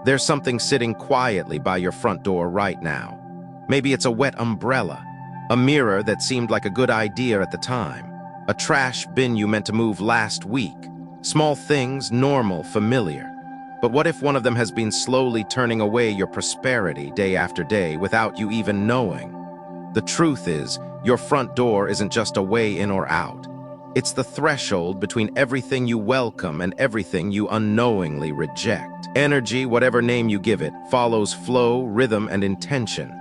There's something sitting quietly by your front door right now. Maybe it's a wet umbrella, a mirror that seemed like a good idea at the time, a trash bin you meant to move last week. Small things, normal, familiar. But what if one of them has been slowly turning away your prosperity day after day without you even knowing? The truth is, your front door isn't just a way in or out. It's the threshold between everything you welcome and everything you unknowingly reject. Energy, whatever name you give it, follows flow, rhythm, and intention.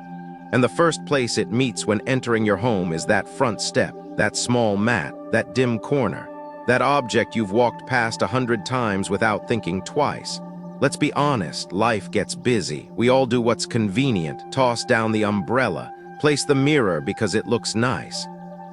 And the first place it meets when entering your home is that front step, that small mat, that dim corner, that object you've walked past 100 times without thinking twice. Let's be honest, life gets busy. We all do what's convenient, toss down the umbrella, place the mirror because it looks nice.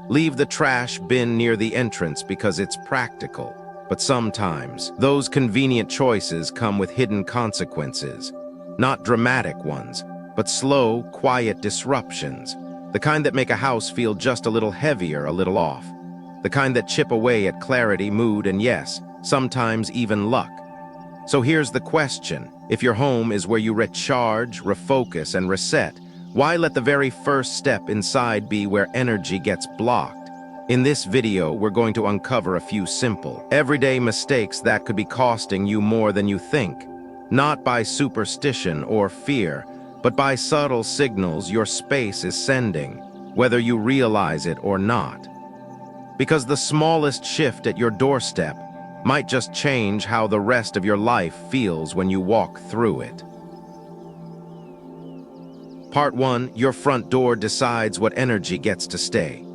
Leave the trash bin near the entrance because it's practical. But sometimes, those convenient choices come with hidden consequences. Not dramatic ones, but slow, quiet disruptions. The kind that make a house feel just a little heavier, a little off. The kind that chip away at clarity, mood, and yes, sometimes even luck. So here's the question. If your home is where you recharge, refocus, and reset, why let the very first step inside be where energy gets blocked? In this video, we're going to uncover a few simple, everyday mistakes that could be costing you more than you think. Not by superstition or fear, but by subtle signals your space is sending, whether you realize it or not. Because the smallest shift at your doorstep might just change how the rest of your life feels when you walk through it. Part 1. Your front door decides what energy gets to stay.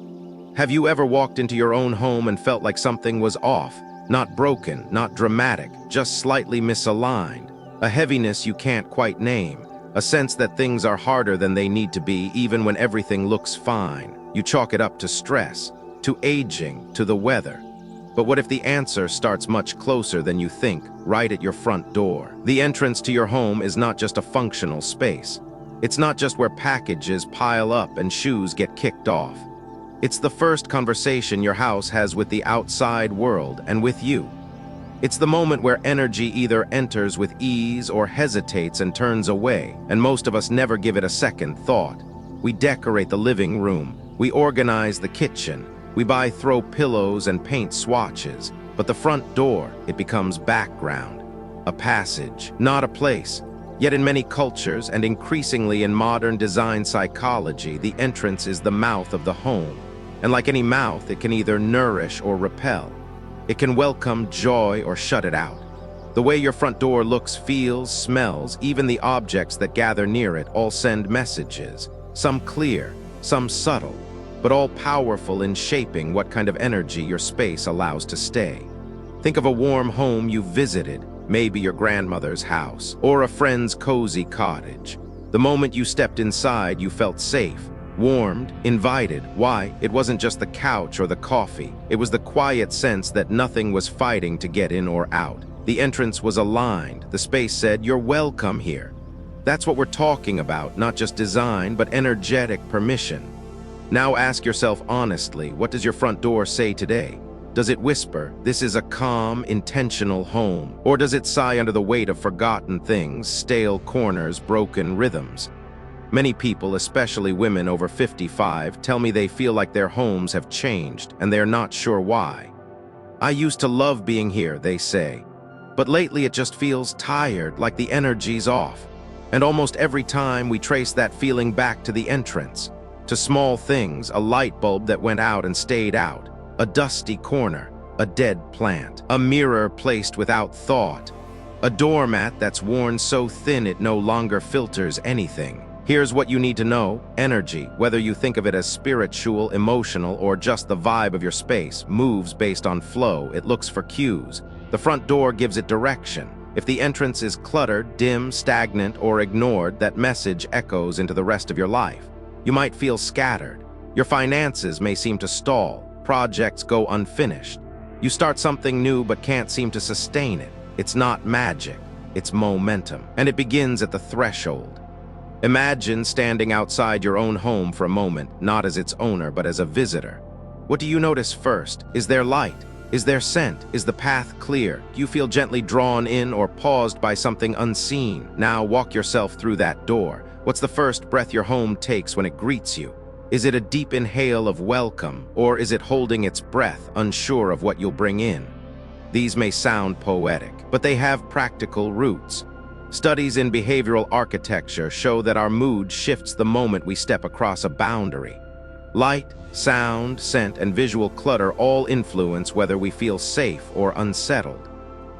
Have you ever walked into your own home and felt like something was off? Not broken, not dramatic, just slightly misaligned. A heaviness you can't quite name. A sense that things are harder than they need to be even when everything looks fine. You chalk it up to stress, to aging, to the weather. But what if the answer starts much closer than you think, right at your front door? The entrance to your home is not just a functional space. It's not just where packages pile up and shoes get kicked off. It's the first conversation your house has with the outside world and with you. It's the moment where energy either enters with ease or hesitates and turns away, and most of us never give it a second thought. We decorate the living room, we organize the kitchen, we buy throw pillows and paint swatches, but the front door, it becomes background, a passage, not a place. Yet in many cultures, and increasingly in modern design psychology, the entrance is the mouth of the home. And like any mouth, it can either nourish or repel. It can welcome joy or shut it out. The way your front door looks, feels, smells, even the objects that gather near it all send messages, some clear, some subtle, but all powerful in shaping what kind of energy your space allows to stay. Think of a warm home you visited, maybe your grandmother's house, or a friend's cozy cottage. The moment you stepped inside, you felt safe, warmed, invited. Why? It wasn't just the couch or the coffee. It was the quiet sense that nothing was fighting to get in or out. The entrance was aligned. The space said, "You're welcome here." That's what we're talking about, not just design, but energetic permission. Now ask yourself honestly, what does your front door say today? Does it whisper, "This is a calm, intentional home"? Or does it sigh under the weight of forgotten things, stale corners, broken rhythms? Many people, especially women over 55, tell me they feel like their homes have changed, and they're not sure why. "I used to love being here," they say. "But lately it just feels tired, like the energy's off." And almost every time we trace that feeling back to the entrance. To small things, a light bulb that went out and stayed out, a dusty corner, a dead plant, a mirror placed without thought, a doormat that's worn so thin it no longer filters anything. Here's what you need to know. Energy, whether you think of it as spiritual, emotional, or just the vibe of your space, moves based on flow. It looks for cues. The front door gives it direction. If the entrance is cluttered, dim, stagnant, or ignored, that message echoes into the rest of your life. You might feel scattered. Your finances may seem to stall. Projects go unfinished. You start something new but can't seem to sustain it. It's not magic, it's momentum. And it begins at the threshold. Imagine standing outside your own home for a moment, not as its owner, but as a visitor. What do you notice first? Is there light? Is there scent? Is the path clear? Do you feel gently drawn in or paused by something unseen? Now walk yourself through that door. What's the first breath your home takes when it greets you? Is it a deep inhale of welcome, or is it holding its breath, unsure of what you'll bring in? These may sound poetic, but they have practical roots. Studies in behavioral architecture show that our mood shifts the moment we step across a boundary. Light, sound, scent, and visual clutter all influence whether we feel safe or unsettled.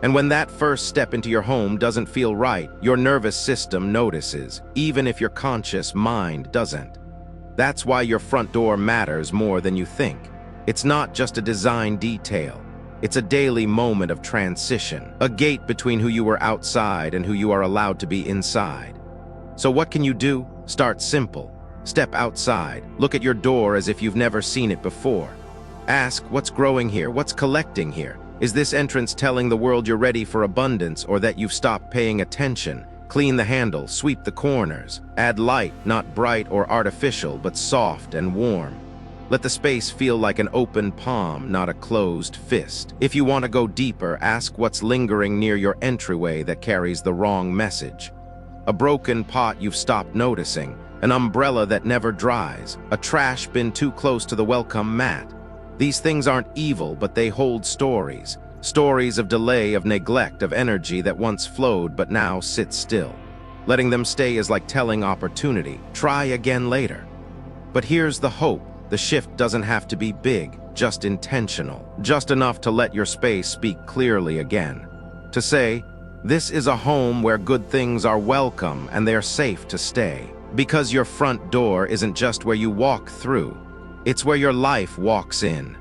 And when that first step into your home doesn't feel right, your nervous system notices, even if your conscious mind doesn't. That's why your front door matters more than you think. It's not just a design detail. It's a daily moment of transition, a gate between who you were outside and who you are allowed to be inside. So what can you do? Start simple. Step outside. Look at your door as if you've never seen it before. Ask, what's growing here? What's collecting here? Is this entrance telling the world you're ready for abundance or that you've stopped paying attention? Clean the handle, sweep the corners. Add light, not bright or artificial, but soft and warm. Let the space feel like an open palm, not a closed fist. If you want to go deeper, ask what's lingering near your entryway that carries the wrong message. A broken pot you've stopped noticing, an umbrella that never dries, a trash bin too close to the welcome mat. These things aren't evil, but they hold stories. Stories of delay, of neglect, of energy that once flowed but now sits still. Letting them stay is like telling opportunity. Try again later. But here's the hope. The shift doesn't have to be big, just intentional. Just enough to let your space speak clearly again. To say, this is a home where good things are welcome and they're safe to stay. Because your front door isn't just where you walk through, it's where your life walks in.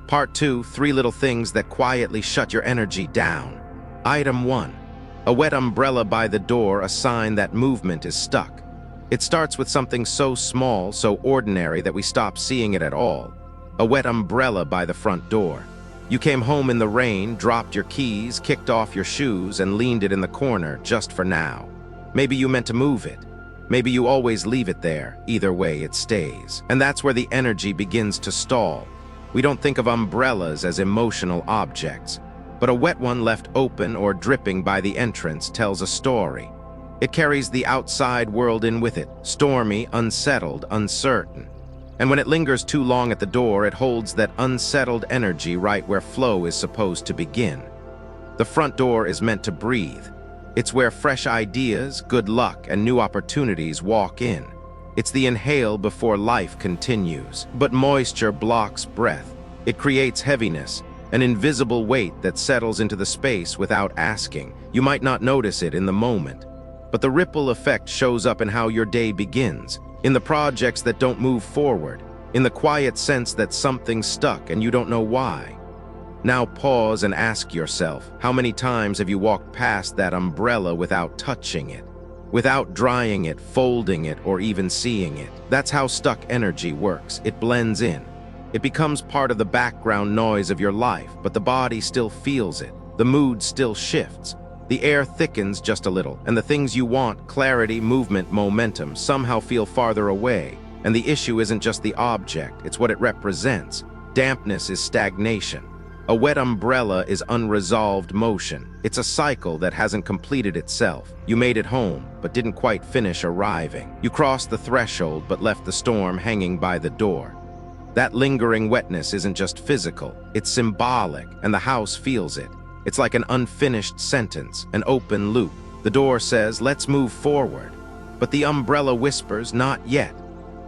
Part 2, 3 little things that quietly shut your energy down. Item 1. A wet umbrella by the door, a sign that movement is stuck. It starts with something so small, so ordinary that we stop seeing it at all. A wet umbrella by the front door. You came home in the rain, dropped your keys, kicked off your shoes, and leaned it in the corner just for now. Maybe you meant to move it. Maybe you always leave it there. Either way, it stays. And that's where the energy begins to stall. We don't think of umbrellas as emotional objects, but a wet one left open or dripping by the entrance tells a story. It carries the outside world in with it, stormy, unsettled, uncertain. And when it lingers too long at the door, it holds that unsettled energy right where flow is supposed to begin. The front door is meant to breathe. It's where fresh ideas, good luck, and new opportunities walk in. It's the inhale before life continues. But moisture blocks breath. It creates heaviness, an invisible weight that settles into the space without asking. You might not notice it in the moment, but the ripple effect shows up in how your day begins, in the projects that don't move forward, in the quiet sense that something's stuck and you don't know why. Now pause and ask yourself, how many times have you walked past that umbrella without touching it? Without drying it, folding it, or even seeing it? That's how stuck energy works. It blends in. It becomes part of the background noise of your life, but the body still feels it. The mood still shifts. The air thickens just a little, and the things you want, clarity, movement, momentum, somehow feel farther away. And the issue isn't just the object, it's what it represents. Dampness is stagnation. A wet umbrella is unresolved motion. It's a cycle that hasn't completed itself. You made it home, but didn't quite finish arriving. You crossed the threshold, but left the storm hanging by the door. That lingering wetness isn't just physical, it's symbolic, and the house feels it. It's like an unfinished sentence, an open loop. The door says, let's move forward. But the umbrella whispers, not yet.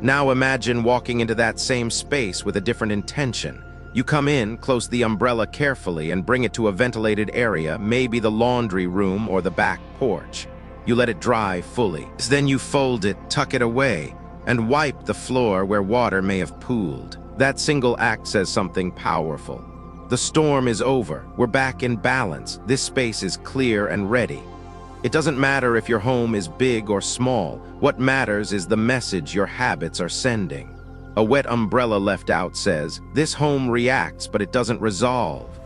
Now imagine walking into that same space with a different intention. You come in, close the umbrella carefully, and bring it to a ventilated area, maybe the laundry room or the back porch. You let it dry fully. Then you fold it, tuck it away, and wipe the floor where water may have pooled. That single act says something powerful. The storm is over. We're back in balance. This space is clear and ready. It doesn't matter if your home is big or small. What matters is the message your habits are sending. A wet umbrella left out says, this home reacts, but it doesn't resolve.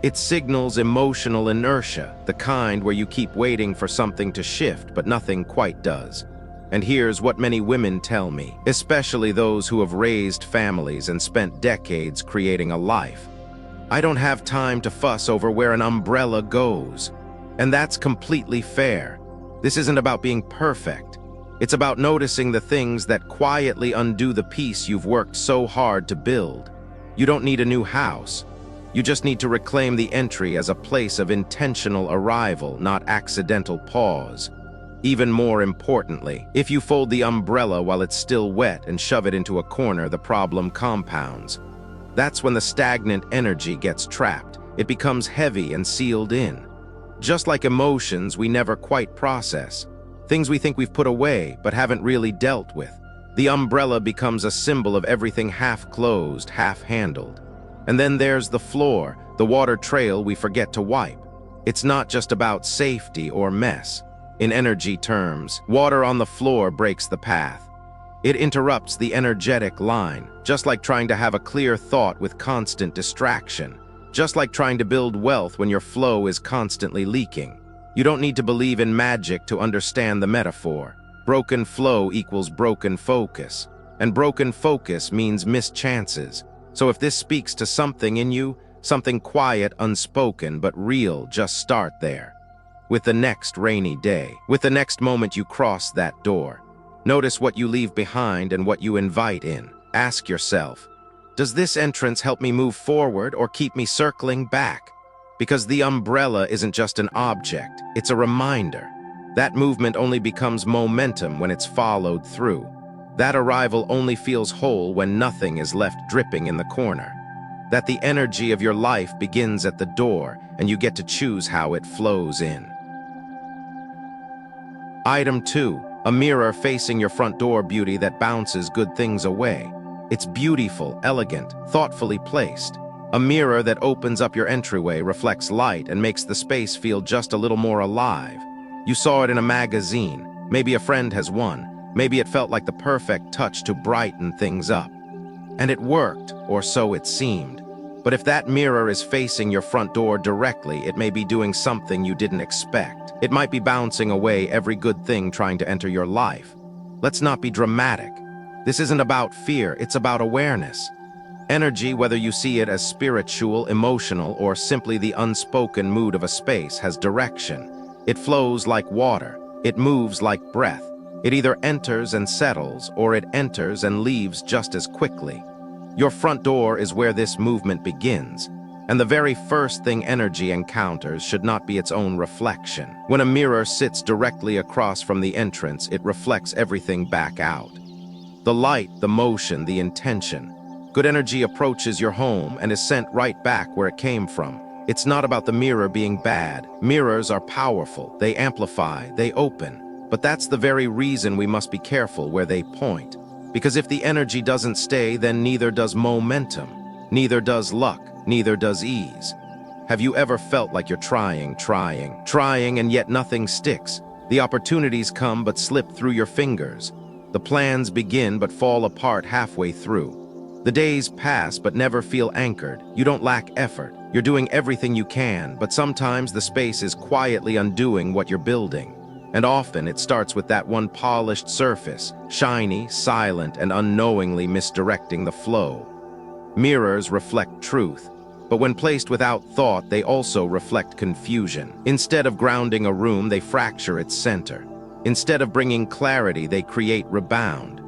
It signals emotional inertia, the kind where you keep waiting for something to shift, but nothing quite does. And here's what many women tell me, especially those who have raised families and spent decades creating a life. I don't have time to fuss over where an umbrella goes. And that's completely fair. This isn't about being perfect. It's about noticing the things that quietly undo the peace you've worked so hard to build. You don't need a new house. You just need to reclaim the entry as a place of intentional arrival, not accidental pause. Even more importantly, if you fold the umbrella while it's still wet and shove it into a corner, the problem compounds. That's when the stagnant energy gets trapped. It becomes heavy and sealed in. Just like emotions we never quite process, things we think we've put away but haven't really dealt with, the umbrella becomes a symbol of everything half-closed, half-handled. And then there's the floor, the water trail we forget to wipe. It's not just about safety or mess. In energy terms, water on the floor breaks the path. It interrupts the energetic line, just like trying to have a clear thought with constant distraction. Just like trying to build wealth when your flow is constantly leaking. You don't need to believe in magic to understand the metaphor. Broken flow equals broken focus. And broken focus means missed chances. So if this speaks to something in you, something quiet, unspoken, but real, just start there. With the next rainy day, with the next moment you cross that door. Notice what you leave behind and what you invite in. Ask yourself, does this entrance help me move forward or keep me circling back? Because the umbrella isn't just an object, it's a reminder. That movement only becomes momentum when it's followed through. That arrival only feels whole when nothing is left dripping in the corner. That the energy of your life begins at the door and you get to choose how it flows in. Item 2. A mirror facing your front door beauty that bounces good things away. It's beautiful, elegant, thoughtfully placed. A mirror that opens up your entryway, reflects light, and makes the space feel just a little more alive. You saw it in a magazine. Maybe a friend has won. Maybe it felt like the perfect touch to brighten things up. And it worked, or so it seemed. But if that mirror is facing your front door directly, it may be doing something you didn't expect. It might be bouncing away every good thing trying to enter your life. Let's not be dramatic. This isn't about fear, it's about awareness. Energy, whether you see it as spiritual, emotional, or simply the unspoken mood of a space, has direction. It flows like water. It moves like breath. It either enters and settles, or it enters and leaves just as quickly. Your front door is where this movement begins. And the very first thing energy encounters should not be its own reflection. When a mirror sits directly across from the entrance, it reflects everything back out. The light, the motion, the intention. Good energy approaches your home and is sent right back where it came from. It's not about the mirror being bad. Mirrors are powerful. They amplify, they open. But that's the very reason we must be careful where they point. Because if the energy doesn't stay, then neither does momentum, neither does luck, neither does ease. Have you ever felt like you're trying, and yet nothing sticks? The opportunities come but slip through your fingers. The plans begin but fall apart halfway through. The days pass but never feel anchored. You don't lack effort. You're doing everything you can, but sometimes the space is quietly undoing what you're building. And often it starts with that one polished surface, shiny, silent, and unknowingly misdirecting the flow. Mirrors reflect truth, but when placed without thought, they also reflect confusion. Instead of grounding a room, they fracture its center. Instead of bringing clarity, they create rebound.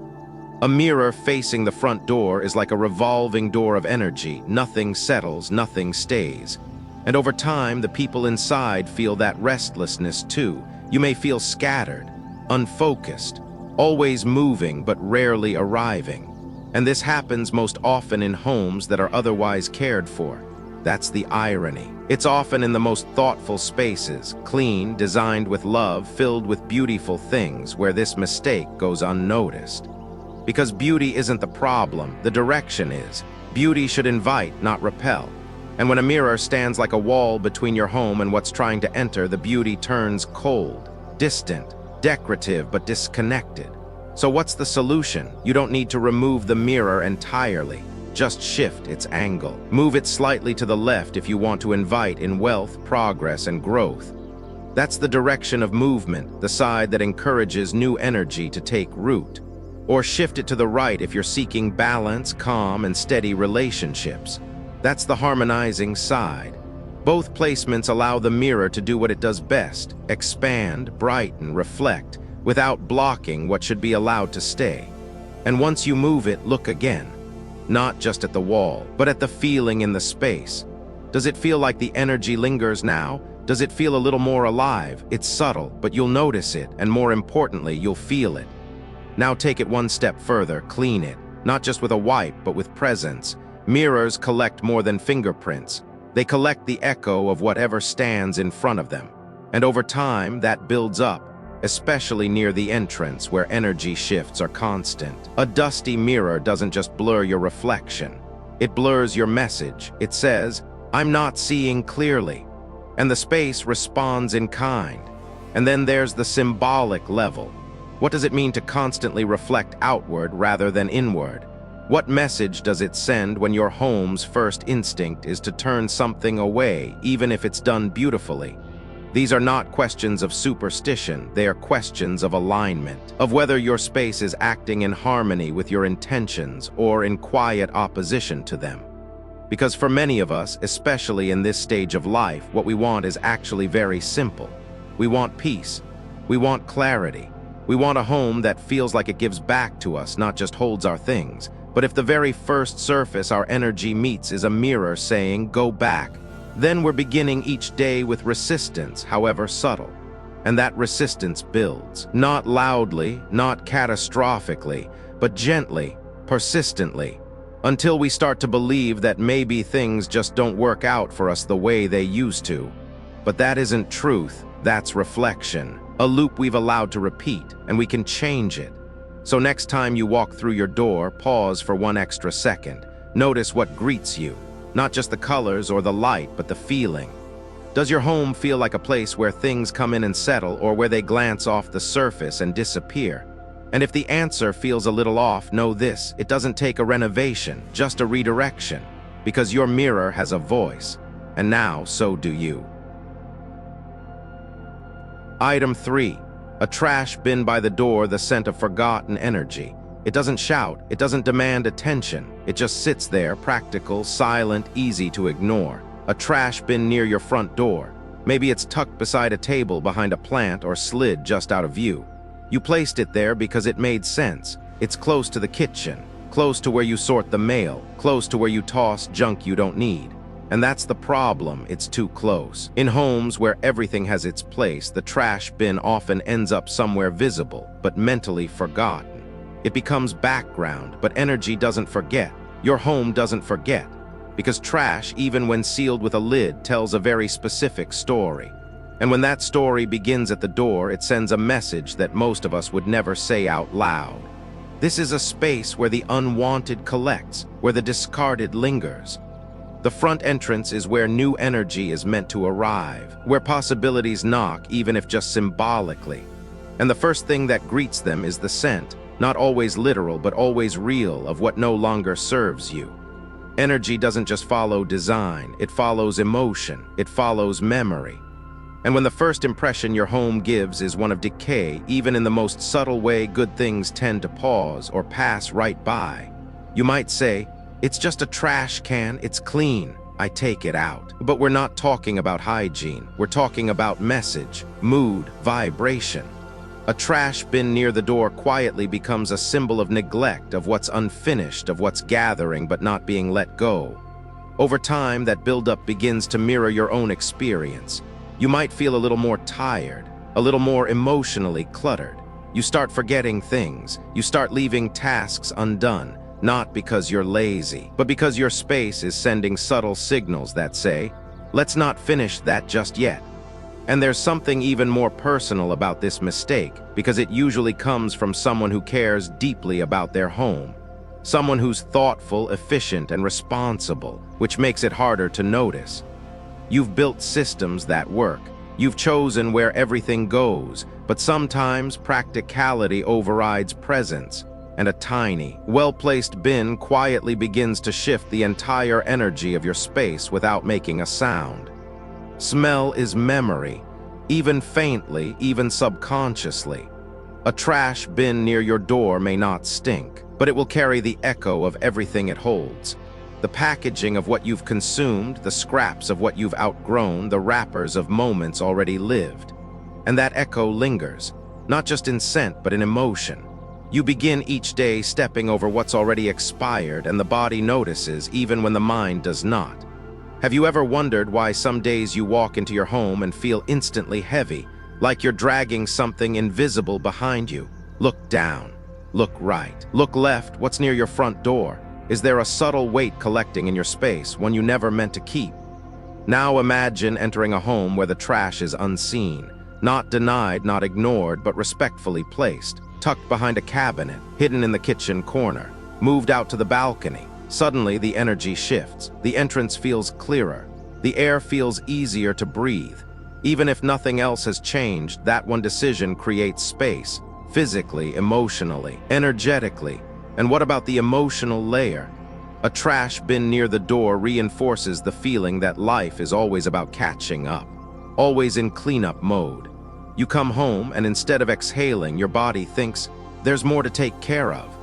A mirror facing the front door is like a revolving door of energy. Nothing settles, nothing stays. And over time, the people inside feel that restlessness too. You may feel scattered, unfocused, always moving but rarely arriving. And this happens most often in homes that are otherwise cared for. That's the irony. It's often in the most thoughtful spaces, clean, designed with love, filled with beautiful things, where this mistake goes unnoticed. Because beauty isn't the problem, the direction is. Beauty should invite, not repel. And when a mirror stands like a wall between your home and what's trying to enter, the beauty turns cold, distant, decorative, but disconnected. So what's the solution? You don't need to remove the mirror entirely. Just shift its angle. Move it slightly to the left if you want to invite in wealth, progress, and growth. That's the direction of movement, the side that encourages new energy to take root. Or shift it to the right if you're seeking balance, calm, and steady relationships. That's the harmonizing side. Both placements allow the mirror to do what it does best: expand, brighten, reflect, without blocking what should be allowed to stay. And once you move it, look again. Not just at the wall, but at the feeling in the space. Does it feel like the energy lingers now? Does it feel a little more alive? It's subtle, but you'll notice it, and more importantly, you'll feel it. Now take it one step further, clean it. Not just with a wipe, but with presence. Mirrors collect more than fingerprints. They collect the echo of whatever stands in front of them. And over time, that builds up, especially near the entrance where energy shifts are constant. A dusty mirror doesn't just blur your reflection. It blurs your message. It says, "I'm not seeing clearly." And the space responds in kind. And then there's the symbolic level. What does it mean to constantly reflect outward rather than inward? What message does it send when your home's first instinct is to turn something away, even if it's done beautifully? These are not questions of superstition, they are questions of alignment, of whether your space is acting in harmony with your intentions or in quiet opposition to them. Because for many of us, especially in this stage of life, what we want is actually very simple. We want peace. We want clarity. We want a home that feels like it gives back to us, not just holds our things. But if the very first surface our energy meets is a mirror saying, "Go back," then we're beginning each day with resistance, however subtle. And that resistance builds, not loudly, not catastrophically, but gently, persistently, until we start to believe that maybe things just don't work out for us the way they used to. But that isn't truth, that's reflection, a loop we've allowed to repeat, and we can change it. So next time you walk through your door, pause for one extra second. Notice what greets you, not just the colors or the light, but the feeling. Does your home feel like a place where things come in and settle, or where they glance off the surface and disappear? And if the answer feels a little off, know this: it doesn't take a renovation, just a redirection, because your mirror has a voice, and now so do you. Item 3. A trash bin by the door, the scent of forgotten energy. It doesn't shout, it doesn't demand attention. It just sits there, practical, silent, easy to ignore. A trash bin near your front door. Maybe it's tucked beside a table behind a plant or slid just out of view. You placed it there because it made sense. It's close to the kitchen, close to where you sort the mail, close to where you toss junk you don't need. And that's the problem, it's too close. In homes where everything has its place, the trash bin often ends up somewhere visible, but mentally forgotten. It becomes background, but energy doesn't forget. Your home doesn't forget. Because trash, even when sealed with a lid, tells a very specific story. And when that story begins at the door, it sends a message that most of us would never say out loud. This is a space where the unwanted collects, where the discarded lingers. The front entrance is where new energy is meant to arrive, where possibilities knock, even if just symbolically. And the first thing that greets them is the scent, not always literal, but always real, of what no longer serves you. Energy doesn't just follow design, it follows emotion, it follows memory. And when the first impression your home gives is one of decay, even in the most subtle way, good things tend to pause or pass right by. You might say, "It's just a trash can, it's clean, I take it out." But we're not talking about hygiene, we're talking about message, mood, vibration. A trash bin near the door quietly becomes a symbol of neglect, of what's unfinished, of what's gathering but not being let go. Over time, that buildup begins to mirror your own experience. You might feel a little more tired, a little more emotionally cluttered. You start forgetting things, you start leaving tasks undone, not because you're lazy, but because your space is sending subtle signals that say, "Let's not finish that just yet." And there's something even more personal about this mistake, because it usually comes from someone who cares deeply about their home. Someone who's thoughtful, efficient, and responsible, which makes it harder to notice. You've built systems that work. You've chosen where everything goes, but sometimes practicality overrides presence, and a tiny, well-placed bin quietly begins to shift the entire energy of your space without making a sound. Smell is memory. even faintly, even subconsciously. A trash bin near your door may not stink, but it will carry the echo of everything it holds. The packaging of what you've consumed, the scraps of what you've outgrown, the wrappers of moments already lived. And that echo lingers, not just in scent, but in emotion. You begin each day stepping over what's already expired, and the body notices even when the mind does not. Have you ever wondered why some days you walk into your home and feel instantly heavy, like you're dragging something invisible behind you? Look down. Look right. Look left. What's near your front door? Is there a subtle weight collecting in your space, one you never meant to keep? Now imagine entering a home where the trash is unseen, not denied, not ignored, but respectfully placed, tucked behind a cabinet, hidden in the kitchen corner, moved out to the balcony. Suddenly, the energy shifts. The entrance feels clearer. The air feels easier to breathe. Even if nothing else has changed, that one decision creates space, physically, emotionally, energetically. And what about the emotional layer? A trash bin near the door reinforces the feeling that life is always about catching up, always in cleanup mode. You come home, and instead of exhaling, your body thinks, there's more to take care of.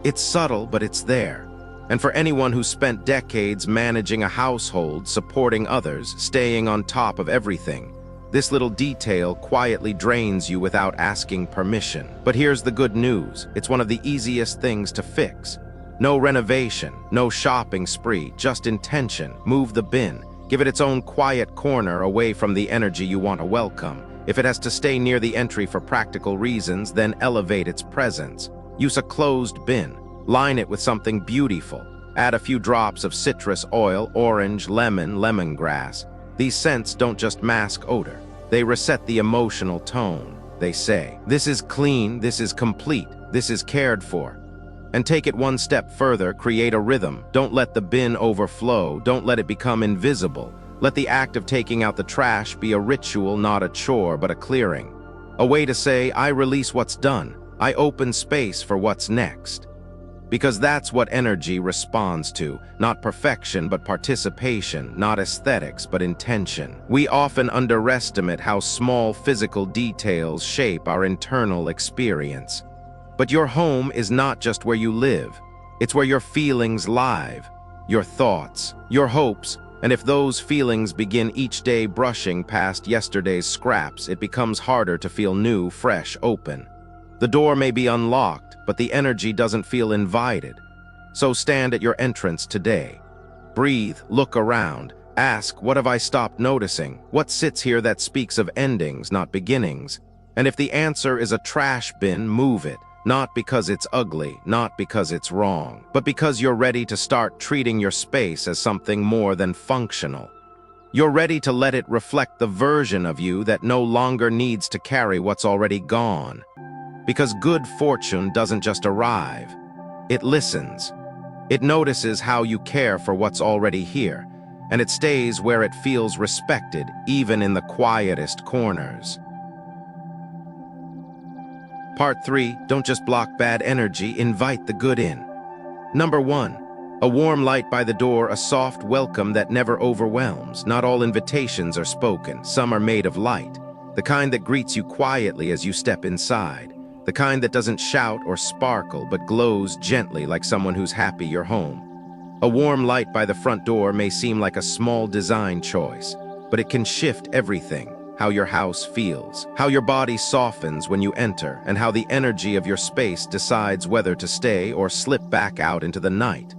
It's subtle, but it's there. And for anyone who spent decades managing a household, supporting others, staying on top of everything, this little detail quietly drains you without asking permission. But here's the good news. It's one of the easiest things to fix. No renovation, no shopping spree, just intention. Move the bin. Give it its own quiet corner away from the energy you want to welcome. If it has to stay near the entry for practical reasons, then elevate its presence. Use a closed bin. Line it with something beautiful. Add a few drops of citrus oil, orange, lemon, lemongrass. These scents don't just mask odor. They reset the emotional tone. They say, this is clean, this is complete, this is cared for. And take it one step further, create a rhythm. Don't let the bin overflow. Don't let it become invisible. Let the act of taking out the trash be a ritual, not a chore, but a clearing. A way to say, I release what's done. I open space for what's next. Because that's what energy responds to, not perfection, but participation, not aesthetics, but intention. We often underestimate how small physical details shape our internal experience. But your home is not just where you live. It's where your feelings live, your thoughts, your hopes, and if those feelings begin each day brushing past yesterday's scraps, it becomes harder to feel new, fresh, open. The door may be unlocked, but the energy doesn't feel invited. So stand at your entrance today. Breathe, look around, ask, what have I stopped noticing? What sits here that speaks of endings, not beginnings? And if the answer is a trash bin, move it. Not because it's ugly, not because it's wrong, but because you're ready to start treating your space as something more than functional. You're ready to let it reflect the version of you that no longer needs to carry what's already gone. Because good fortune doesn't just arrive. It listens. It notices how you care for what's already here, and it stays where it feels respected, even in the quietest corners. Part 3, don't just block bad energy, invite the good in. Number 1, a warm light by the door, a soft welcome that never overwhelms. Not all invitations are spoken, some are made of light. The kind that greets you quietly as you step inside. The kind that doesn't shout or sparkle, but glows gently like someone who's happy you're home. A warm light by the front door may seem like a small design choice, but it can shift everything. How your house feels, how your body softens when you enter, and how the energy of your space decides whether to stay or slip back out into the night.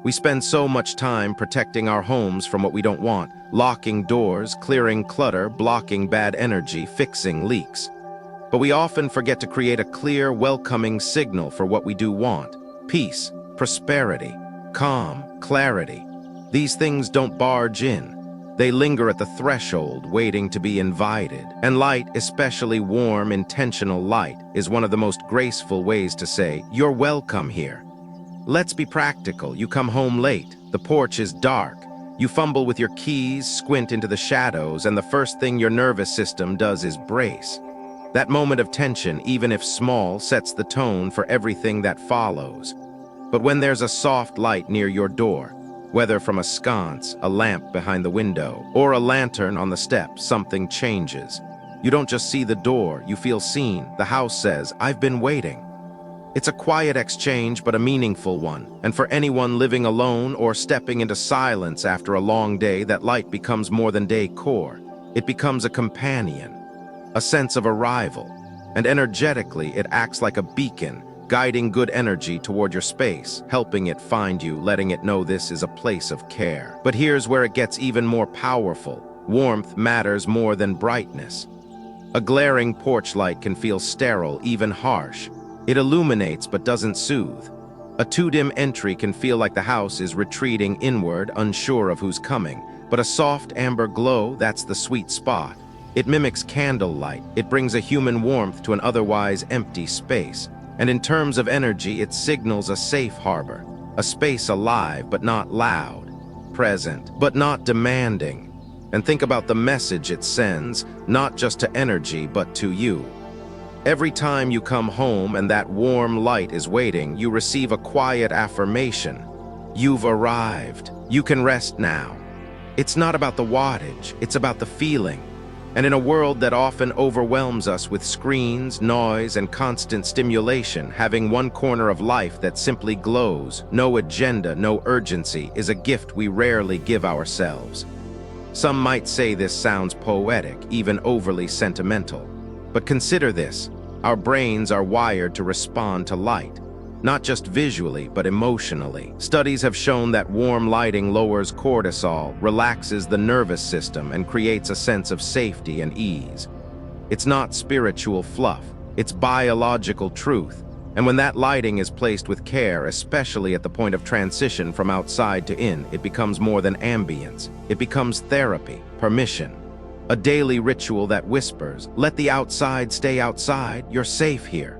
We spend so much time protecting our homes from what we don't want, locking doors, clearing clutter, blocking bad energy, fixing leaks. But we often forget to create a clear, welcoming signal for what we do want. Peace, prosperity, calm, clarity. These things don't barge in. They linger at the threshold, waiting to be invited. And light, especially warm, intentional light, is one of the most graceful ways to say, you're welcome here. Let's be practical. You come home late. The porch is dark. You fumble with your keys, squint into the shadows, and the first thing your nervous system does is brace. That moment of tension, even if small, sets the tone for everything that follows. But when there's a soft light near your door, Whether from a sconce, a lamp behind the window, or a lantern on the steps, something changes. You don't just see the door, you feel seen. The house says, "I've been waiting." It's a quiet exchange, but a meaningful one. And for anyone living alone or stepping into silence after a long day, that light becomes more than decor. It becomes a companion, a sense of arrival. And energetically, it acts like a beacon, guiding good energy toward your space, helping it find you, letting it know this is a place of care. But here's where it gets even more powerful. Warmth matters more than brightness. A glaring porch light can feel sterile, even harsh. It illuminates but doesn't soothe. A too-dim entry can feel like the house is retreating inward, unsure of who's coming. But a soft amber glow, that's the sweet spot. It mimics candlelight. It brings a human warmth to an otherwise empty space. And in terms of energy, it signals a safe harbor. A space alive but not loud. Present but not demanding. And think about the message it sends, not just to energy but to you. Every time you come home and that warm light is waiting, you receive a quiet affirmation. You've arrived. You can rest now. It's not about the wattage, it's about the feeling. And in a world that often overwhelms us with screens, noise, and constant stimulation, having one corner of life that simply glows, no agenda, no urgency, is a gift we rarely give ourselves. Some might say this sounds poetic, even overly sentimental. But consider this, our brains are wired to respond to light, not just visually, but emotionally. Studies have shown that warm lighting lowers cortisol, relaxes the nervous system, and creates a sense of safety and ease. It's not spiritual fluff, it's biological truth. And when that lighting is placed with care, especially at the point of transition from outside to in, it becomes more than ambience. It becomes therapy, permission. A daily ritual that whispers, let the outside stay outside, you're safe here.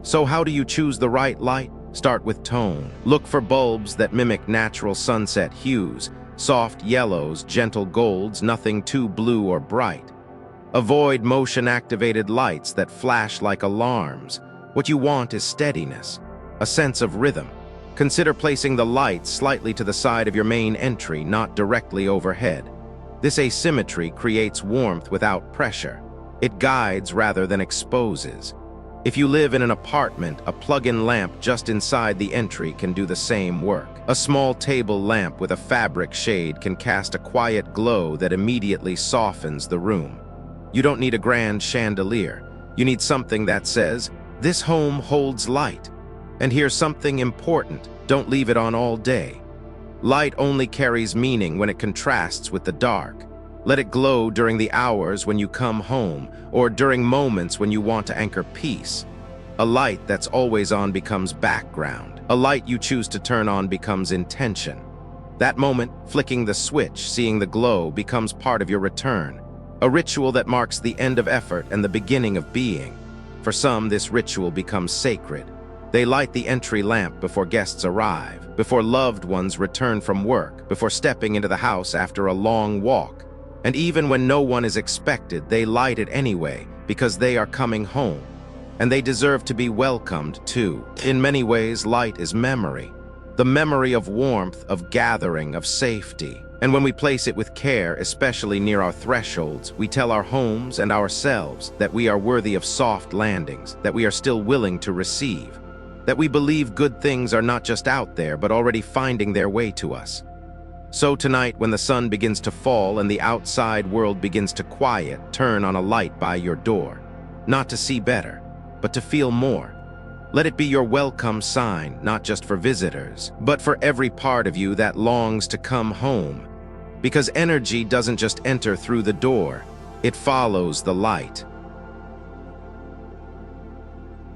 So how do you choose the right light? Start with tone. Look for bulbs that mimic natural sunset hues, soft yellows, gentle golds, nothing too blue or bright. Avoid motion-activated lights that flash like alarms. What you want is steadiness, a sense of rhythm. Consider placing the lights slightly to the side of your main entry, not directly overhead. This asymmetry creates warmth without pressure. It guides rather than exposes. If you live in an apartment, a plug-in lamp just inside the entry can do the same work. A small table lamp with a fabric shade can cast a quiet glow that immediately softens the room. You don't need a grand chandelier. You need something that says, this home holds light. And here's something important, don't leave it on all day. Light only carries meaning when it contrasts with the dark. Let it glow during the hours when you come home, or during moments when you want to anchor peace. A light that's always on becomes background. A light you choose to turn on becomes intention. That moment, flicking the switch, seeing the glow, becomes part of your return. A ritual that marks the end of effort and the beginning of being. For some, this ritual becomes sacred. They light the entry lamp before guests arrive, before loved ones return from work, before stepping into the house after a long walk. And even when no one is expected, they light it anyway, because they are coming home. And they deserve to be welcomed, too. In many ways, light is memory. The memory of warmth, of gathering, of safety. And when we place it with care, especially near our thresholds, we tell our homes and ourselves that we are worthy of soft landings, that we are still willing to receive, that we believe good things are not just out there, but already finding their way to us. So tonight, when the sun begins to fall and the outside world begins to quiet, turn on a light by your door. Not to see better, but to feel more. Let it be your welcome sign, not just for visitors, but for every part of you that longs to come home. Because energy doesn't just enter through the door, it follows the light.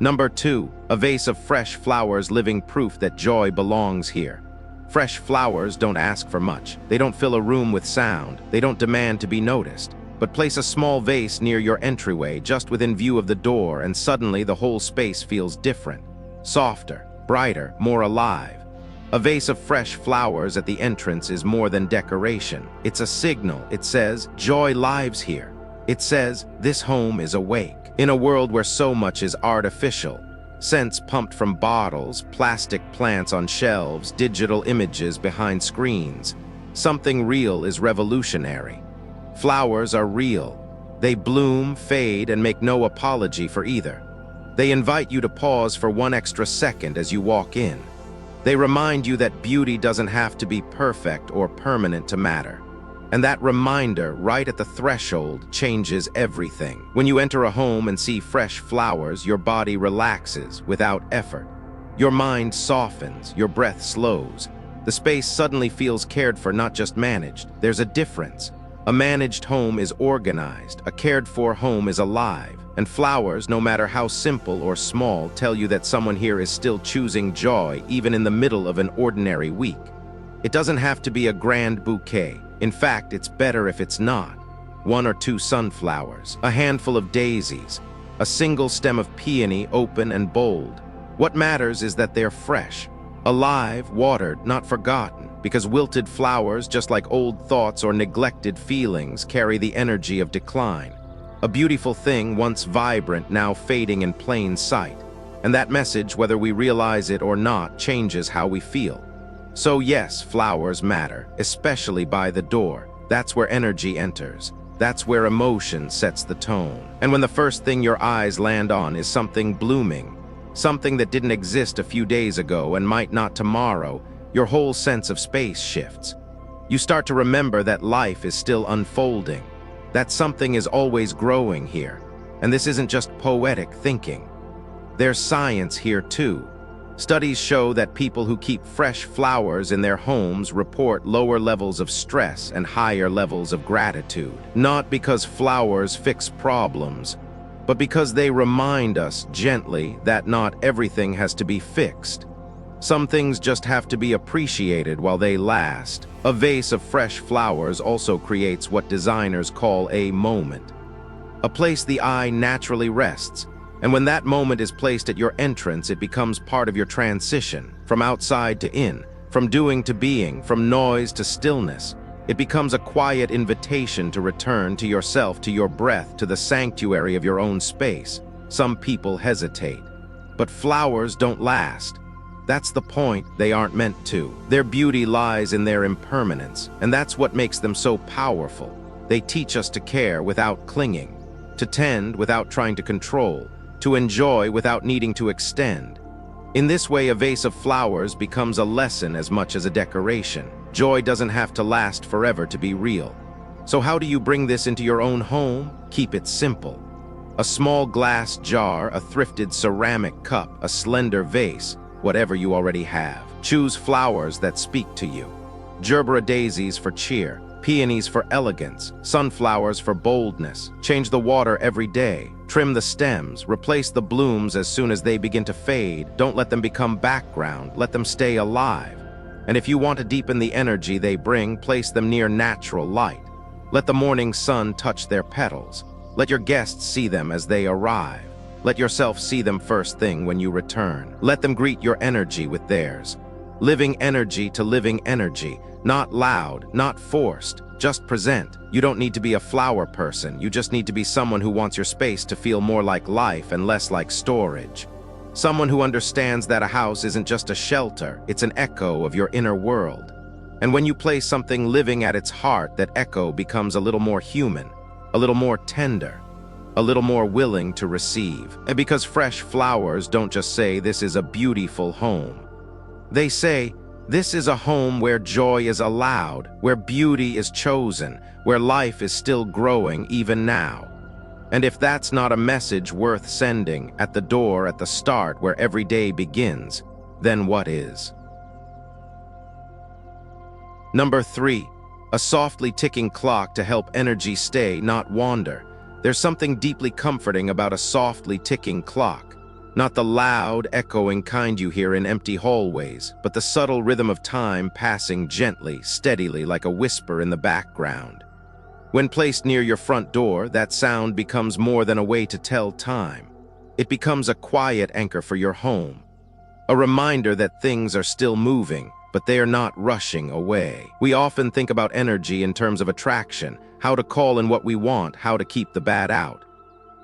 Number 2, a vase of fresh flowers, living proof that joy belongs here. Fresh flowers don't ask for much. They don't fill a room with sound. They don't demand to be noticed. But place a small vase near your entryway, just within view of the door, and suddenly the whole space feels different. Softer, brighter, more alive. A vase of fresh flowers at the entrance is more than decoration. It's a signal. It says, joy lives here. It says, this home is awake. In a world where so much is artificial, Scents pumped from bottles, plastic plants on shelves, digital images behind screens. Something real is revolutionary. Flowers are real. They bloom, fade, and make no apology for either. They invite you to pause for one extra second as you walk in. They remind you that beauty doesn't have to be perfect or permanent to matter. And that reminder, right at the threshold, changes everything. When you enter a home and see fresh flowers, your body relaxes without effort. Your mind softens, your breath slows. The space suddenly feels cared for, not just managed. There's a difference. A managed home is organized, a cared-for home is alive. And flowers, no matter how simple or small, tell you that someone here is still choosing joy, even in the middle of an ordinary week. It doesn't have to be a grand bouquet. In fact, it's better if it's not. 1 or 2 sunflowers, a handful of daisies, a single stem of peony, open and bold. What matters is that they're fresh, alive, watered, not forgotten, because wilted flowers, just like old thoughts or neglected feelings, carry the energy of decline. A beautiful thing, once vibrant, now fading in plain sight. And that message, whether we realize it or not, changes how we feel. So yes, flowers matter, especially by the door. That's where energy enters. That's where emotion sets the tone. And when the first thing your eyes land on is something blooming, something that didn't exist a few days ago and might not tomorrow, your whole sense of space shifts. You start to remember that life is still unfolding, that something is always growing here. And this isn't just poetic thinking. There's science here too. Studies show that people who keep fresh flowers in their homes report lower levels of stress and higher levels of gratitude. Not because flowers fix problems, but because they remind us gently that not everything has to be fixed. Some things just have to be appreciated while they last. A vase of fresh flowers also creates what designers call a moment, a place the eye naturally rests. And when that moment is placed at your entrance, it becomes part of your transition, from outside to in, from doing to being, from noise to stillness. It becomes a quiet invitation to return to yourself, to your breath, to the sanctuary of your own space. Some people hesitate, but flowers don't last. That's the point, they aren't meant to. Their beauty lies in their impermanence, and that's what makes them so powerful. They teach us to care without clinging, to tend without trying to control, to enjoy without needing to extend. In this way, a vase of flowers becomes a lesson as much as a decoration. Joy doesn't have to last forever to be real. So how do you bring this into your own home? Keep it simple. A small glass jar, a thrifted ceramic cup, a slender vase, whatever you already have. Choose flowers that speak to you. Gerbera daisies for cheer, peonies for elegance, sunflowers for boldness. Change the water every day. Trim the stems, replace the blooms as soon as they begin to fade. Don't let them become background, let them stay alive. And if you want to deepen the energy they bring, place them near natural light. Let the morning sun touch their petals. Let your guests see them as they arrive. Let yourself see them first thing when you return. Let them greet your energy with theirs. Living energy to living energy, not loud, not forced. Just present. You don't need to be a flower person. You just need to be someone who wants your space to feel more like life and less like storage. Someone who understands that a house isn't just a shelter, it's an echo of your inner world. And when you place something living at its heart, that echo becomes a little more human, a little more tender, a little more willing to receive. And because fresh flowers don't just say, "This is a beautiful home." They say, "This is a home where joy is allowed, where beauty is chosen, where life is still growing even now." And if that's not a message worth sending at the door at the start where every day begins, then what is? Number 3, a softly ticking clock to help energy stay, not wander. There's something deeply comforting about a softly ticking clock. Not the loud, echoing kind you hear in empty hallways, but the subtle rhythm of time passing gently, steadily, like a whisper in the background. When placed near your front door, that sound becomes more than a way to tell time. It becomes a quiet anchor for your home, a reminder that things are still moving, but they are not rushing away. We often think about energy in terms of attraction, how to call in what we want, how to keep the bad out.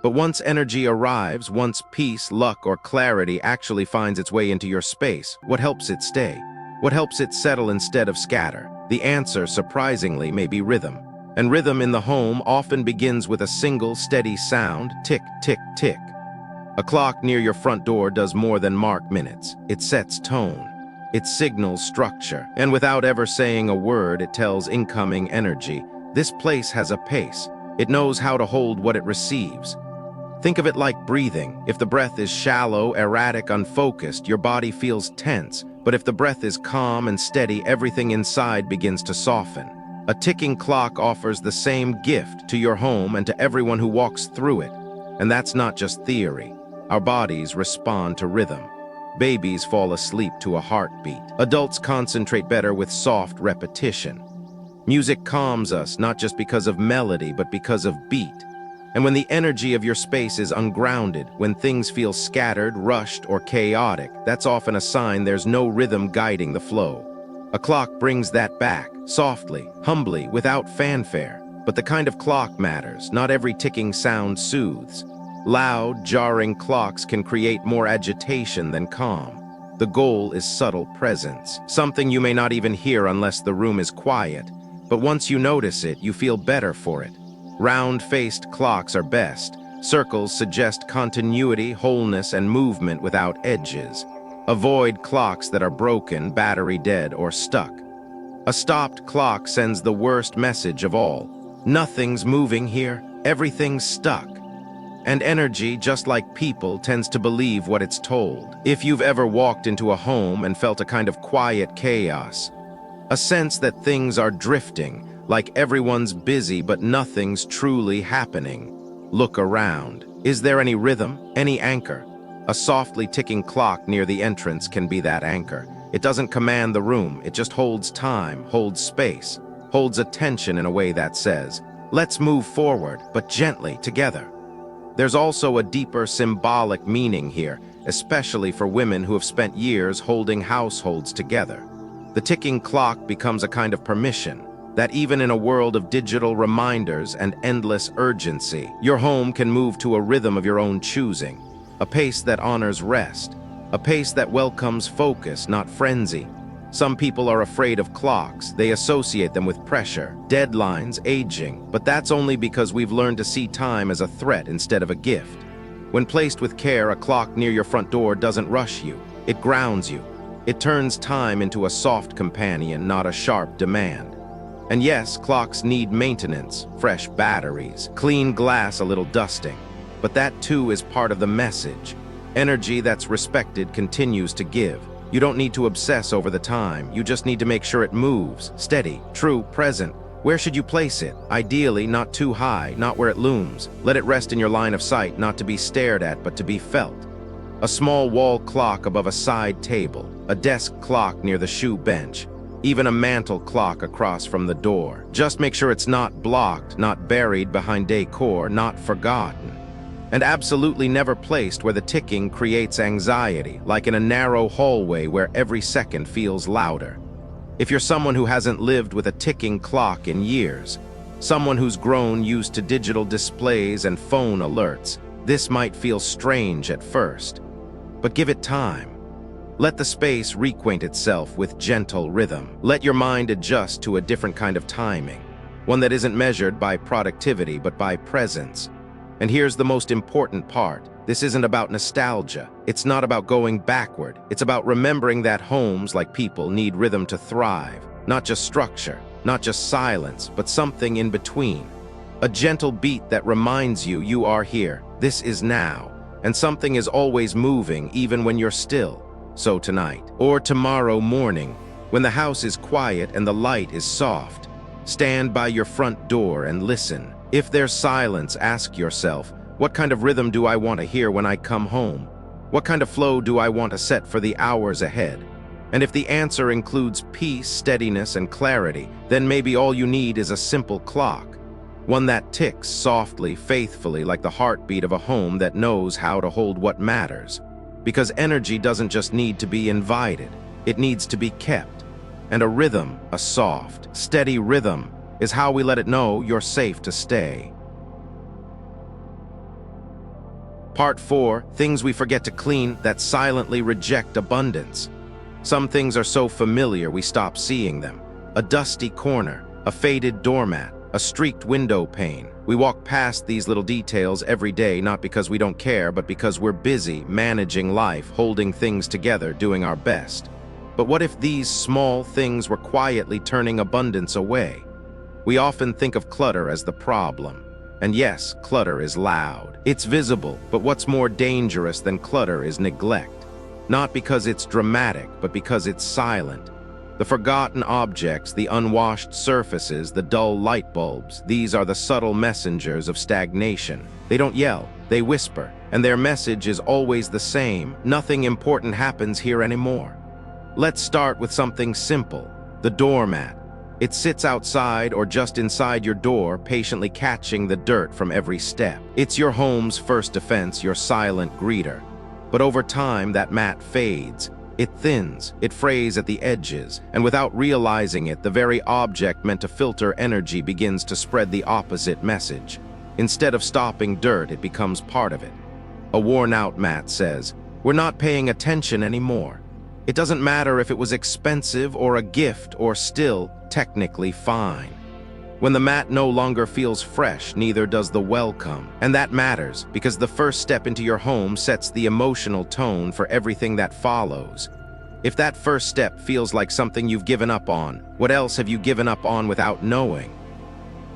But once energy arrives, once peace, luck, or clarity actually finds its way into your space, what helps it stay? What helps it settle instead of scatter? The answer, surprisingly, may be rhythm. And rhythm in the home often begins with a single, steady sound, tick, tick, tick. A clock near your front door does more than mark minutes. It sets tone. It signals structure. And without ever saying a word, it tells incoming energy. This place has a pace. It knows how to hold what it receives. Think of it like breathing. If the breath is shallow, erratic, unfocused, your body feels tense. But if the breath is calm and steady, everything inside begins to soften. A ticking clock offers the same gift to your home and to everyone who walks through it. And that's not just theory. Our bodies respond to rhythm. Babies fall asleep to a heartbeat. Adults concentrate better with soft repetition. Music calms us not just because of melody, but because of beat. And when the energy of your space is ungrounded, when things feel scattered, rushed, or chaotic, that's often a sign there's no rhythm guiding the flow. A clock brings that back, softly, humbly, without fanfare. But the kind of clock matters. Not every ticking sound soothes. Loud, jarring clocks can create more agitation than calm. The goal is subtle presence, something you may not even hear unless the room is quiet. But once you notice it, you feel better for it. Round-faced clocks are best. Circles suggest continuity, wholeness, and movement without edges. Avoid clocks that are broken, battery dead, or stuck. A stopped clock sends the worst message of all. Nothing's moving here, everything's stuck. And energy, just like people, tends to believe what it's told. If you've ever walked into a home and felt a kind of quiet chaos, a sense that things are drifting, like everyone's busy but nothing's truly happening, look around. Is there any rhythm, any anchor? A softly ticking clock near the entrance can be that anchor. It doesn't command the room, it just holds time, holds space, holds attention in a way that says, let's move forward, but gently, together. There's also a deeper symbolic meaning here, especially for women who have spent years holding households together. The ticking clock becomes a kind of permission, that even in a world of digital reminders and endless urgency, your home can move to a rhythm of your own choosing, a pace that honors rest, a pace that welcomes focus, not frenzy. Some people are afraid of clocks. They associate them with pressure, deadlines, aging, but that's only because we've learned to see time as a threat instead of a gift. When placed with care, a clock near your front door doesn't rush you. It grounds you. It turns time into a soft companion, not a sharp demand. And yes, clocks need maintenance, fresh batteries, clean glass, a little dusting. But that too is part of the message. Energy that's respected continues to give. You don't need to obsess over the time. You just need to make sure it moves, steady, true, present. Where should you place it? Ideally, not too high, not where it looms. Let it rest in your line of sight, not to be stared at, but to be felt. A small wall clock above a side table, a desk clock near the shoe bench, even a mantle clock across from the door. Just make sure it's not blocked, not buried behind decor, not forgotten. And absolutely never placed where the ticking creates anxiety, like in a narrow hallway where every second feels louder. If you're someone who hasn't lived with a ticking clock in years, someone who's grown used to digital displays and phone alerts, this might feel strange at first. But give it time. Let the space reacquaint itself with gentle rhythm. Let your mind adjust to a different kind of timing, one that isn't measured by productivity but by presence. And here's the most important part. This isn't about nostalgia. It's not about going backward. It's about remembering that homes, like people, need rhythm to thrive. Not just structure, not just silence, but something in between. A gentle beat that reminds you you are here. This is now. And something is always moving, even when you're still. So tonight, or tomorrow morning, when the house is quiet and the light is soft, stand by your front door and listen. If there's silence, ask yourself, what kind of rhythm do I want to hear when I come home? What kind of flow do I want to set for the hours ahead? And if the answer includes peace, steadiness, and clarity, then maybe all you need is a simple clock. One that ticks softly, faithfully, like the heartbeat of a home that knows how to hold what matters. Because energy doesn't just need to be invited, it needs to be kept. And a rhythm, a soft, steady rhythm, is how we let it know you're safe to stay. Part 4, things we forget to clean that silently reject abundance. Some things are so familiar we stop seeing them. A dusty corner, a faded doormat, a streaked window pane. We walk past these little details every day, not because we don't care, but because we're busy managing life, holding things together, doing our best. But what if these small things were quietly turning abundance away? We often think of clutter as the problem. And yes, clutter is loud. It's visible, but what's more dangerous than clutter is neglect. Not because it's dramatic, but because it's silent. The forgotten objects, the unwashed surfaces, the dull light bulbs, these are the subtle messengers of stagnation. They don't yell, they whisper, and their message is always the same. Nothing important happens here anymore. Let's start with something simple, the doormat. It sits outside or just inside your door, patiently catching the dirt from every step. It's your home's first defense, your silent greeter. But over time, that mat fades. It thins, it frays at the edges, and without realizing it, the very object meant to filter energy begins to spread the opposite message. Instead of stopping dirt, it becomes part of it. A worn-out mat says, "We're not paying attention anymore." It doesn't matter if it was expensive or a gift or still technically fine. When the mat no longer feels fresh, neither does the welcome. And that matters, because the first step into your home sets the emotional tone for everything that follows. If that first step feels like something you've given up on, what else have you given up on without knowing?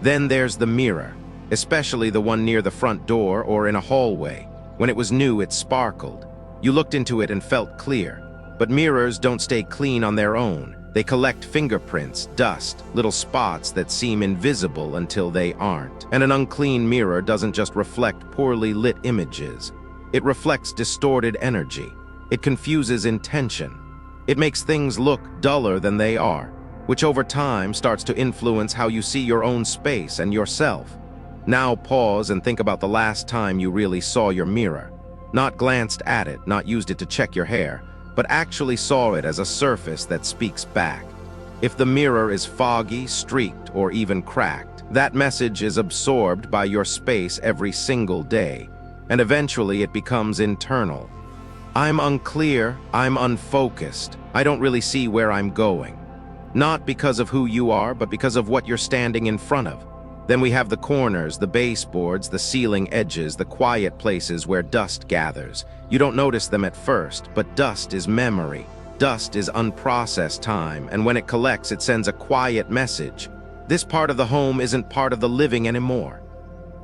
Then there's the mirror, especially the one near the front door or in a hallway. When it was new, it sparkled. You looked into it and felt clear. But mirrors don't stay clean on their own. They collect fingerprints, dust, little spots that seem invisible until they aren't. And an unclean mirror doesn't just reflect poorly lit images. It reflects distorted energy. It confuses intention. It makes things look duller than they are, which over time starts to influence how you see your own space and yourself. Now pause and think about the last time you really saw your mirror. Not glanced at it, not used it to check your hair, but actually saw it as a surface that speaks back. If the mirror is foggy, streaked, or even cracked, that message is absorbed by your space every single day, and eventually it becomes internal. I'm unclear, I'm unfocused, I don't really see where I'm going. Not because of who you are, but because of what you're standing in front of. Then we have the corners, the baseboards, the ceiling edges, the quiet places where dust gathers. You don't notice them at first, but dust is memory. Dust is unprocessed time, and when it collects, it sends a quiet message. This part of the home isn't part of the living anymore.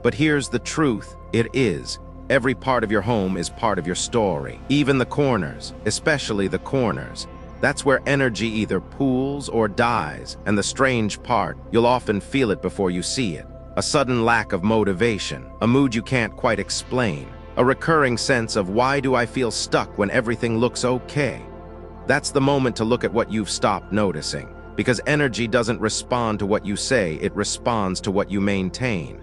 But here's the truth, it is. Every part of your home is part of your story. Even the corners, especially the corners. That's where energy either pools or dies, and the strange part, you'll often feel it before you see it. A sudden lack of motivation, a mood you can't quite explain, a recurring sense of why do I feel stuck when everything looks okay? That's the moment to look at what you've stopped noticing, because energy doesn't respond to what you say, it responds to what you maintain.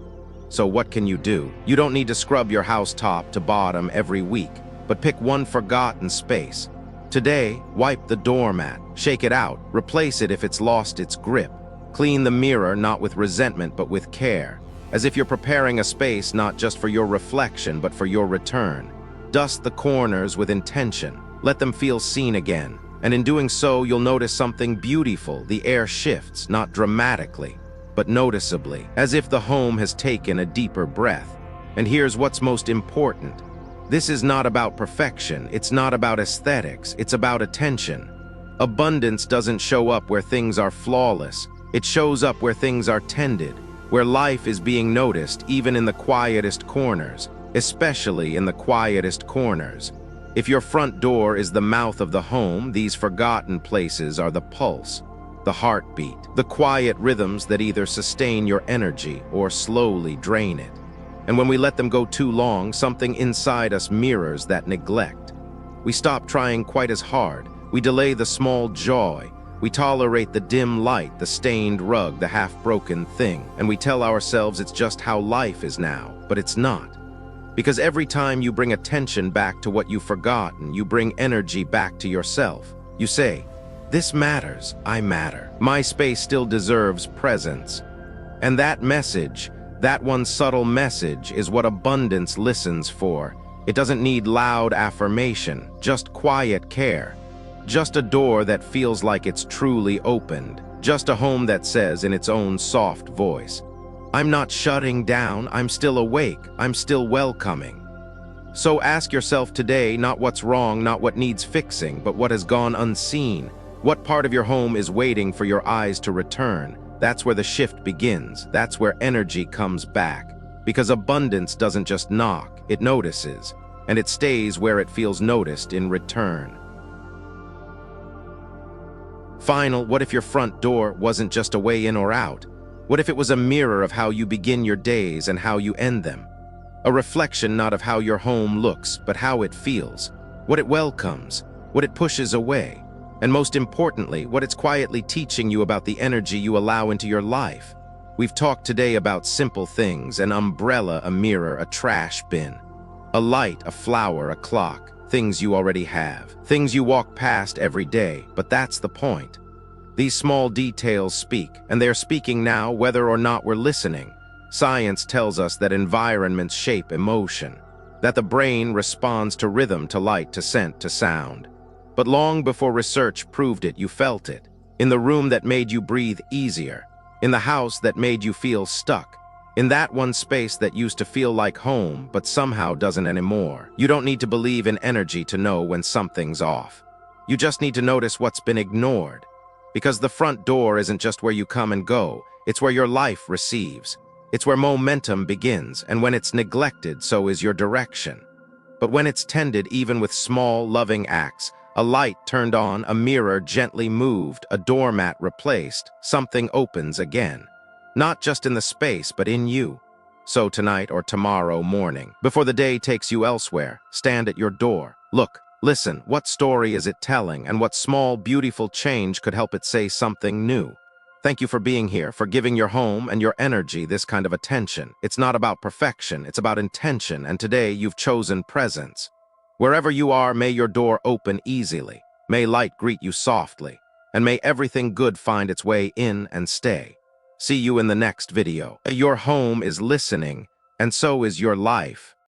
So what can you do? You don't need to scrub your house top to bottom every week, but pick one forgotten space. Today, wipe the doormat, shake it out, replace it if it's lost its grip. Clean the mirror not with resentment but with care, as if you're preparing a space not just for your reflection but for your return. Dust the corners with intention, let them feel seen again, and in doing so you'll notice something beautiful. The air shifts, not dramatically, but noticeably, as if the home has taken a deeper breath. And here's what's most important. This is not about perfection, it's not about aesthetics, it's about attention. Abundance doesn't show up where things are flawless, it shows up where things are tended, where life is being noticed even in the quietest corners, especially in the quietest corners. If your front door is the mouth of the home, these forgotten places are the pulse, the heartbeat, the quiet rhythms that either sustain your energy or slowly drain it. And when we let them go too long, something inside us mirrors that neglect. We stop trying quite as hard. We delay the small joy. We tolerate the dim light, the stained rug, the half-broken thing. And we tell ourselves it's just how life is now, but it's not. Because every time you bring attention back to what you've forgotten, you bring energy back to yourself. You say, "This matters, I matter. My space still deserves presence." And that message, that one subtle message, is what abundance listens for. It doesn't need loud affirmation, just quiet care. Just a door that feels like it's truly opened. Just a home that says in its own soft voice, "I'm not shutting down, I'm still awake, I'm still welcoming." So ask yourself today not what's wrong, not what needs fixing, but what has gone unseen. What part of your home is waiting for your eyes to return? That's where the shift begins. That's where energy comes back. Because abundance doesn't just knock, it notices, and it stays where it feels noticed in return. Final, what if your front door wasn't just a way in or out? What if it was a mirror of how you begin your days and how you end them? A reflection not of how your home looks, but how it feels, what it welcomes, what it pushes away, and most importantly, what it's quietly teaching you about the energy you allow into your life. We've talked today about simple things: an umbrella, a mirror, a trash bin, a light, a flower, a clock, things you already have, things you walk past every day, but that's the point. These small details speak, and they're speaking now whether or not we're listening. Science tells us that environments shape emotion, that the brain responds to rhythm, to light, to scent, to sound. But long before research proved it, you felt it. In the room that made you breathe easier, in the house that made you feel stuck, in that one space that used to feel like home but somehow doesn't anymore. You don't need to believe in energy to know when something's off. You just need to notice what's been ignored. Because the front door isn't just where you come and go, it's where your life receives. It's where momentum begins, and when it's neglected, so is your direction. But when it's tended, even with small, loving acts, a light turned on, a mirror gently moved, a doormat replaced, something opens again. Not just in the space, but in you. So tonight or tomorrow morning, before the day takes you elsewhere, stand at your door. Look, listen, what story is it telling, and what small, beautiful change could help it say something new? Thank you for being here, for giving your home and your energy this kind of attention. It's not about perfection, it's about intention, and today you've chosen presence. Wherever you are, may your door open easily. May light greet you softly, and may everything good find its way in and stay. See you in the next video. Your home is listening, and so is your life.